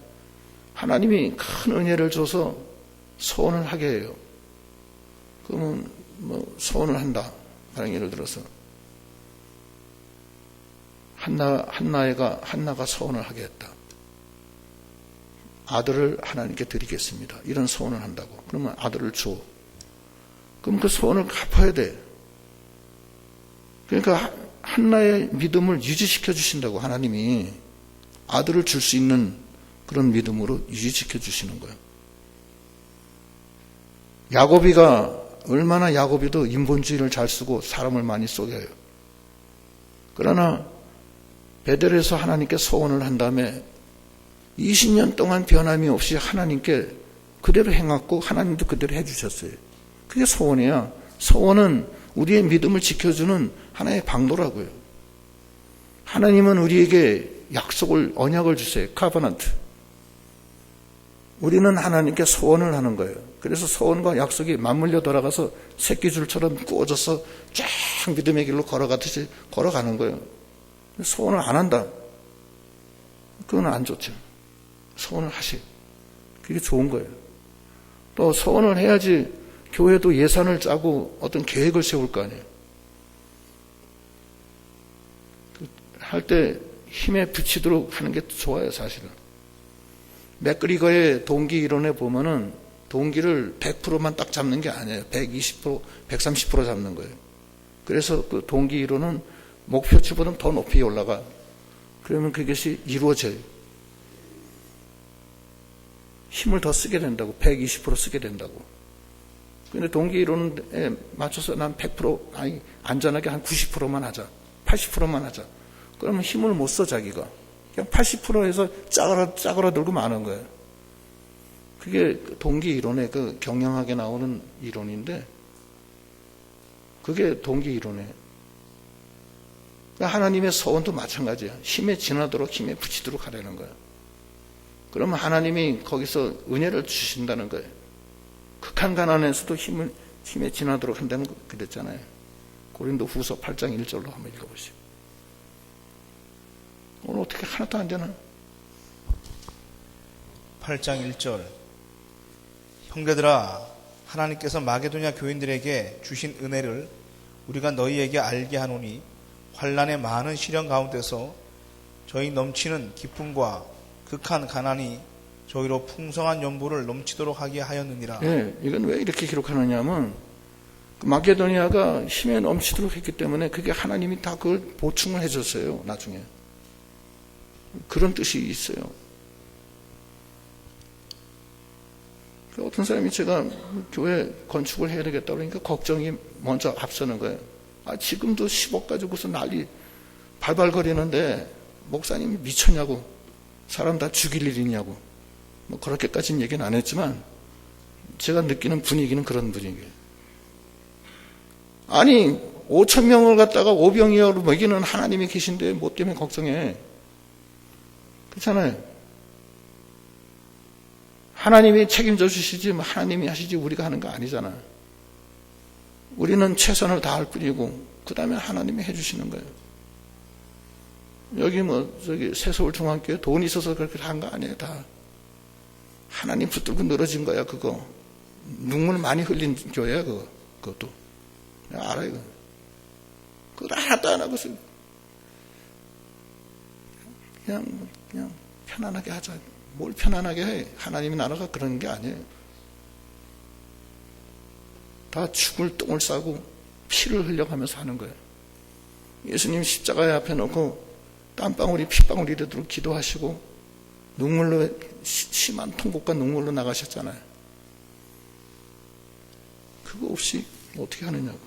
하나님이 큰 은혜를 줘서 소원을 하게 해요. 그러면 뭐 소원을 한다. 예를 들어서 한나가 소원을 하게 했다. 아들을 하나님께 드리겠습니다. 이런 소원을 한다고. 그러면 아들을 줘. 그럼 그 소원을 갚아야 돼. 그러니까 한나의 믿음을 유지시켜 주신다고 하나님이 아들을 줄 수 있는 그런 믿음으로 유지시켜 주시는 거예요. 얼마나 야곱이도 인본주의를 잘 쓰고 사람을 많이 속여요. 그러나 베델에서 하나님께 소원을 한 다음에 20년 동안 변함이 없이 하나님께 그대로 행했고 하나님도 그대로 해주셨어요. 그게 소원이야. 소원은 우리의 믿음을 지켜주는 하나의 방도라고요. 하나님은 우리에게 언약을 주세요. 카버넌트. 우리는 하나님께 소원을 하는 거예요. 그래서 소원과 약속이 맞물려 돌아가서 새끼줄처럼 꾸어져서 쫙 믿음의 길로 걸어가듯이 걸어가는 거예요. 소원을 안 한다. 그건 안 좋죠. 소원을 하시. 그게 좋은 거예요. 또 소원을 해야지 교회도 예산을 짜고 어떤 계획을 세울 거 아니에요. 할 때 힘에 붙이도록 하는 게 좋아요, 사실은. 맥그리거의 동기 이론에 보면은 동기를 100%만 딱 잡는 게 아니에요. 120%, 130% 잡는 거예요. 그래서 그 동기 이론은 목표치보다는 더 높이 올라가. 그러면 그것이 이루어져요. 힘을 더 쓰게 된다고. 120% 쓰게 된다고. 근데 동기 이론에 맞춰서 난 100%, 아니, 안전하게 한 90%만 하자. 80%만 하자. 그러면 힘을 못 써, 자기가. 그냥 80%에서 짜그라들고 마는 거예요. 그게 동기 이론의 그 경영학에 나오는 이론인데, 그게 동기 이론이에요. 하나님의 소원도 마찬가지야. 힘에 지나도록 힘에 붙이도록 하라는 거야. 그러면 하나님이 거기서 은혜를 주신다는 거예요. 극한 가난에서도 힘에 지나도록 한다는 거 그랬잖아요. 고린도 후서 8장 1절로 한번 읽어보시죠. 오늘 어떻게 하나도 안 되나? 8장 1절. 형제들아, 하나님께서 마게도냐 교인들에게 주신 은혜를 우리가 너희에게 알게 하노니 환난의 많은 시련 가운데서 저희 넘치는 기쁨과 극한 가난이 저희로 풍성한 연보를 넘치도록 하게 하였느니라. 네, 이건 왜 이렇게 기록하느냐면 마게도니아가 힘에 넘치도록 했기 때문에 그게 하나님이 다 그걸 보충을 해줬어요. 나중에. 그런 뜻이 있어요. 어떤 사람이 제가 교회 건축을 해야 되겠다 그러니까 걱정이 먼저 앞서는 거예요. 지금도 10억 가지고서 난리 발발거리는데 목사님이 미쳤냐고, 사람 다 죽일 일이냐고, 뭐 그렇게까지는 얘기는 안 했지만 제가 느끼는 분위기는 그런 분위기예요. 아니 5천 명을 갖다가 오병이어로 먹이는 하나님이 계신데 뭐 때문에 걱정해? 그렇잖아요. 하나님이 책임져 주시지 하나님이 하시지 우리가 하는 거 아니잖아. 우리는 최선을 다할 뿐이고 그 다음에 하나님이 해주시는 거예요. 여기 새서울 중앙교회 돈 있어서 그렇게 한 거 아니에요. 다 하나님 붙들고 늘어진 거야. 그거 눈물 많이 흘린 교회야. 그것도 내가 알아요. 그걸 하나도 안 하고서 그냥 편안하게 하자. 뭘 편안하게 해? 하나님의 나라가 그런 게 아니에요. 다 죽을 똥을 싸고 피를 흘려가면서 하는 거예요. 예수님 십자가에 앞에 놓고 땀방울이 핏방울이 되도록 기도하시고 눈물로 심한 통곡과 눈물로 나가셨잖아요. 그거 없이 어떻게 하느냐고.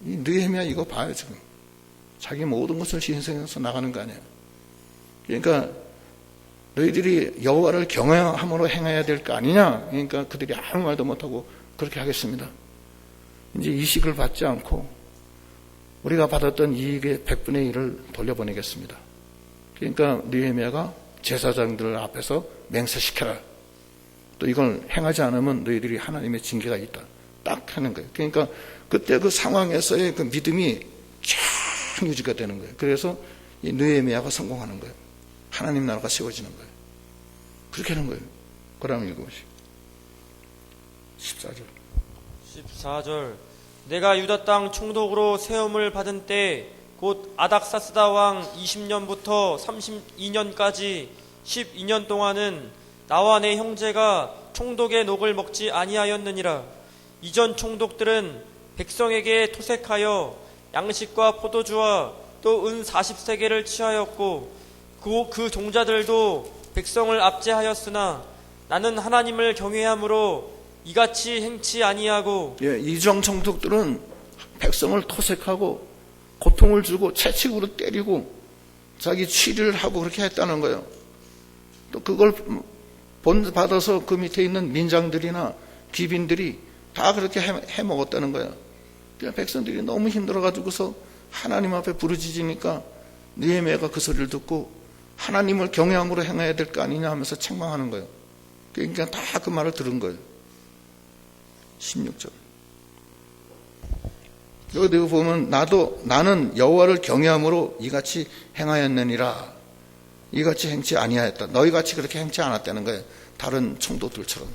이 느헤미야 이거 봐요. 지금 자기 모든 것을 희생해서 나가는 거 아니에요. 그러니까 너희들이 여호와를 경외함으로 행해야 될 거 아니냐. 그러니까 그들이 아무 말도 못하고 그렇게 하겠습니다. 이제 이식을 받지 않고 우리가 받았던 이익의 100분의 1을 돌려보내겠습니다. 그러니까 느헤미야가 제사장들 앞에서 맹세시켜라. 또 이걸 행하지 않으면 너희들이 하나님의 징계가 있다. 딱 하는 거예요. 그러니까 그때 그 상황에서의 그 믿음이 쫙 유지가 되는 거예요. 그래서 이 느헤미야가 성공하는 거예요. 하나님 나라가 세워지는 거예요. 그렇게 하는 거예요. 그러면 읽어보시죠. 14절. 14절. 내가 유다 땅 총독으로 세움을 받은 때 곧 아닥사스다 왕 20년부터 32년까지 12년 동안은 나와 내 형제가 총독의 녹을 먹지 아니하였느니라. 이전 총독들은 백성에게 토색하여 양식과 포도주와 또 은 40세겔을 취하였고 그 종자들도 백성을 압제하였으나 나는 하나님을 경외함으로 이같이 행치 아니하고. 이전 총독들은 백성을 토색하고 고통을 주고 채찍으로 때리고 자기 취리를 하고 그렇게 했다는 거예요. 또 그걸 본받아서 그 밑에 있는 민장들이나 귀빈들이 다 그렇게 해먹었다는 거예요. 그냥 백성들이 너무 힘들어가지고서 하나님 앞에 부르짖으니까 느헤미야가 그 소리를 듣고 하나님을 경외함으로 행해야 될 거 아니냐 하면서 책망하는 거예요. 그러니까 다 그 말을 들은 거예요. 16절. 여기 보면 나는 여호와를 경외함으로 이같이 행하였느니라. 이같이 행치 아니하였다. 너희같이 그렇게 행치 않았다는 거예요. 다른 총독들처럼.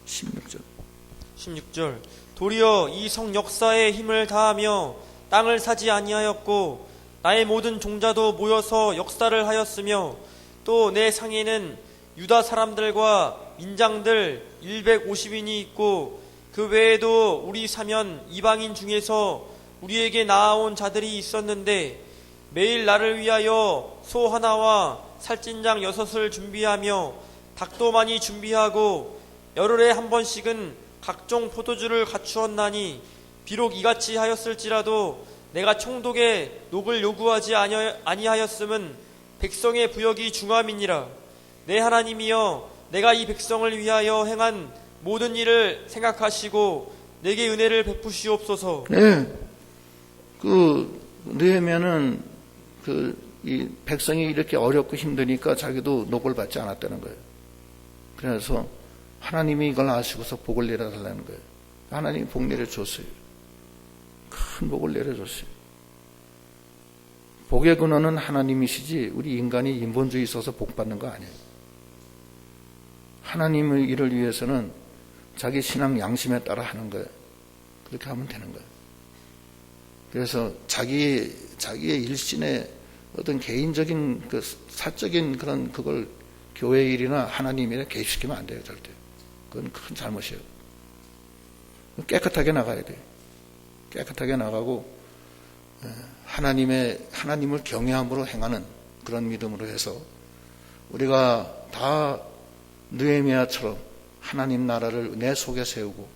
16절. 도리어 이 성 역사에 힘을 다하며 땅을 사지 아니하였고 나의 모든 종자도 모여서 역사를 하였으며 또 내 상에는 유다 사람들과 민장들 150인이 있고 그 외에도 우리 사면 이방인 중에서 우리에게 나아온 자들이 있었는데 매일 나를 위하여 소 하나와 살찐장 6을 준비하며 닭도 많이 준비하고 열흘에 한 번씩은 각종 포도주를 갖추었나니 비록 이같이 하였을지라도 내가 총독의 녹을 요구하지 아니하였음은 백성의 부역이 중함이니라. 내 하나님이여 내가 이 백성을 위하여 행한 모든 일을 생각하시고 내게 은혜를 베푸시옵소서. 네. 느헤미야는 이 백성이 이렇게 어렵고 힘드니까 자기도 녹을 받지 않았다는 거예요. 그래서 하나님이 이걸 아시고서 복을 내려달라는 거예요. 하나님이 복 내려줬어요. 큰 복을 내려줬어요. 복의 근원은 하나님이시지 우리 인간이 인본주의 있어서 복 받는 거 아니에요. 하나님의 일을 위해서는 자기 신앙 양심에 따라 하는 거예요. 그렇게 하면 되는 거예요. 그래서 자기의 일신의 어떤 개인적인 그 사적인 그런 그걸 교회 일이나 하나님 일에 개입시키면 안 돼요. 절대. 그건 큰 잘못이에요. 깨끗하게 나가야 돼요. 깨끗하게 나가고 하나님을 경외함으로 행하는 그런 믿음으로 해서 우리가 다 느헤미야처럼 하나님 나라를 내 속에 세우고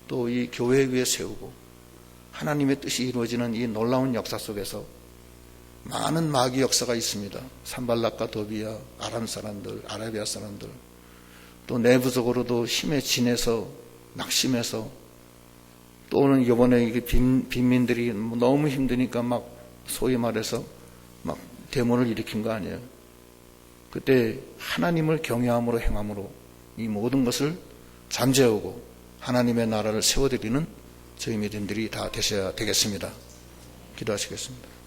또 이 교회 위에 세우고 하나님의 뜻이 이루어지는 이 놀라운 역사 속에서 많은 마귀 역사가 있습니다. 산발락과 도비야, 아람 사람들, 아라비아 사람들, 또 내부적으로도 힘에 진해서 낙심해서 또는 이번에 이게 빈민들이 너무 힘드니까 막 소위 말해서 막 데모를 일으킨 거 아니에요. 그때 하나님을 경외함으로 행함으로 이 모든 것을 잠재우고 하나님의 나라를 세워드리는 저희 믿음들이 다 되셔야 되겠습니다. 기도하시겠습니다.